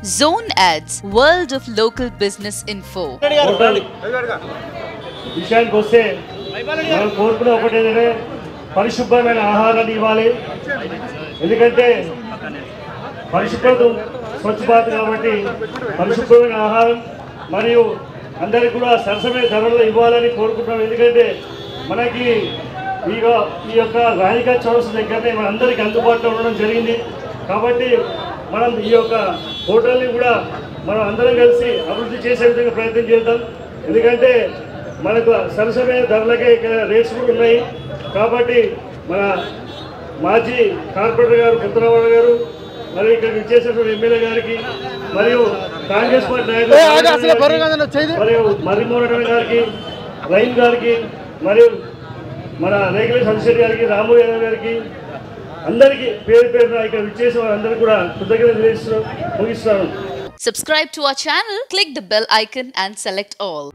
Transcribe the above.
Zone Ads, World of Local Business Info. విషయానికి వస్తే మనం కోరుకునే ఒకటి ఏంటంటే పరిశుభ్రమైన ఆహారాన్ని ఇవ్వాలి. ఎందుకంటే పరిశుభ్రత స్వచ్ఛ భారత్ కాబట్టి పరిశుభ్రమైన ఆహారం మరియు అందరికీ కూడా సరసమైన ధరల్లో ఇవ్వాలని కోరుకుంటున్నాం. ఎందుకంటే మనకి ఈ యొక్క రాణికా చౌరస్ దగ్గరనే మన అందరికీ అందుబాటులో ఉండడం జరిగింది. కాబట్టి మనం ఈ యొక్క హోటల్ని కూడా మనం అందరం కలిసి అభివృద్ధి చేసే విధంగా ప్రయత్నం చేద్దాం. ఎందుకంటే మనకు సరసమైన ధరలకే ఇక్కడ రేట్స్ కూడా ఉన్నాయి. కాబట్టి మన మాజీ కార్పొరేటర్ గారు కొత్తరావు గారు మరియు ఇక్కడ విచ్చేసినటువంటి ఎమ్మెల్యే గారికి మరియు కాంగ్రెస్ పార్టీ నాయకులు మరియు మర్రిమోహన్ రెడ్డి గారికి రైన్ గారికి మరియు మన రేఖల సంశెట్టి గారికి రాము యాదవ్ గారికి అందరికీ పేరు పేరున ఇక్కడ విచ్చేసిన వారందరూ కూడా కృతజ్ఞతలు ముగిస్తున్నాను. Subscribe to our channel, click the bell icon and select all.